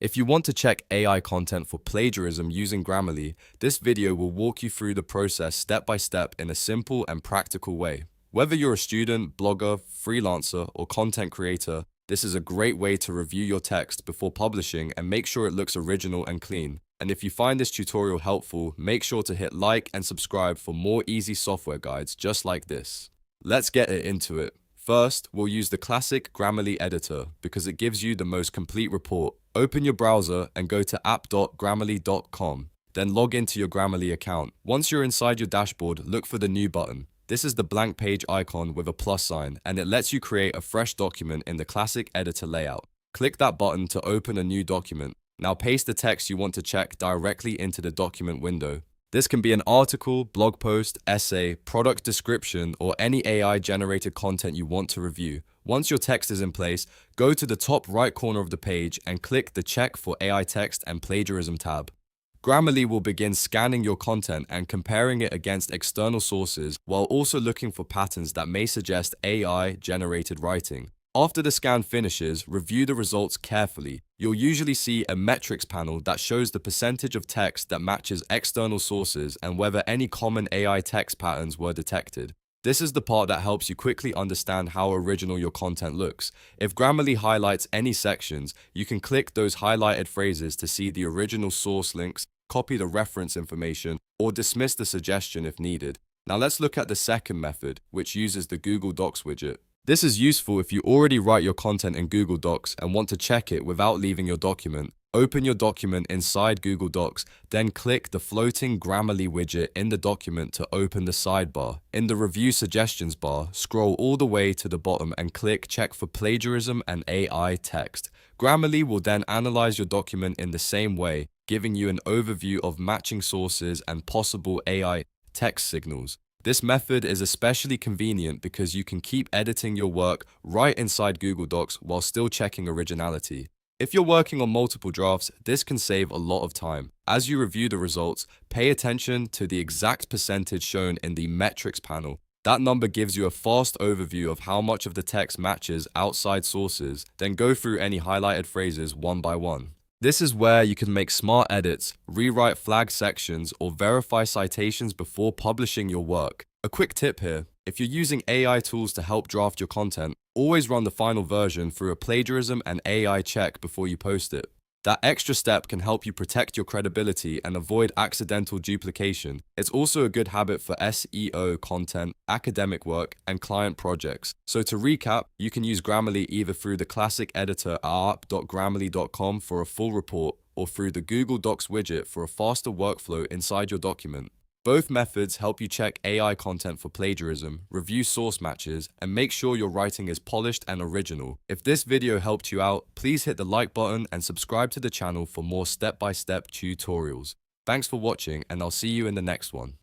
If you want to check AI content for plagiarism using Grammarly, this video will walk you through the process step by step in a simple and practical way. Whether you're a student, blogger, freelancer, or content creator, this is a great way to review your text before publishing and make sure it looks original and clean. And if you find this tutorial helpful, make sure to hit like and subscribe for more easy software guides just like this. Let's get into it. First, we'll use the classic Grammarly editor because it gives you the most complete report. Open your browser and go to app.grammarly.com. Then log into your Grammarly account. Once you're inside your dashboard, look for the new button. This is the blank page icon with a plus sign, and it lets you create a fresh document in the classic editor layout. Click that button to open a new document. Now paste the text you want to check directly into the document window. This can be an article, blog post, essay, product description, or any AI-generated content you want to review. Once your text is in place, go to the top right corner of the page and click the Check for AI Text and Plagiarism tab. Grammarly will begin scanning your content and comparing it against external sources while also looking for patterns that may suggest AI-generated writing. After the scan finishes, review the results carefully. You'll usually see a metrics panel that shows the percentage of text that matches external sources and whether any common AI text patterns were detected. This is the part that helps you quickly understand how original your content looks. If Grammarly highlights any sections, you can click those highlighted phrases to see the original source links, copy the reference information, or dismiss the suggestion if needed. Now let's look at the second method, which uses the Google Docs widget. This is useful if you already write your content in Google Docs and want to check it without leaving your document. Open your document inside Google Docs, then click the floating Grammarly widget in the document to open the sidebar. In the Review Suggestions bar, scroll all the way to the bottom and click Check for Plagiarism and AI Text. Grammarly will then analyze your document in the same way, giving you an overview of matching sources and possible AI text signals. This method is especially convenient because you can keep editing your work right inside Google Docs while still checking originality. If you're working on multiple drafts, this can save a lot of time. As you review the results, pay attention to the exact percentage shown in the metrics panel. That number gives you a fast overview of how much of the text matches outside sources, then go through any highlighted phrases one by one. This is where you can make smart edits, rewrite flag sections, or verify citations before publishing your work. A quick tip here, if you're using AI tools to help draft your content, always run the final version through a plagiarism and AI check before you post it. That extra step can help you protect your credibility and avoid accidental duplication. It's also a good habit for SEO content, academic work, and client projects. So to recap, you can use Grammarly either through the classic editor at app.grammarly.com for a full report or through the Google Docs widget for a faster workflow inside your document. Both methods help you check AI content for plagiarism, review source matches, and make sure your writing is polished and original. If this video helped you out, please hit the like button and subscribe to the channel for more step-by-step tutorials. Thanks for watching, and I'll see you in the next one.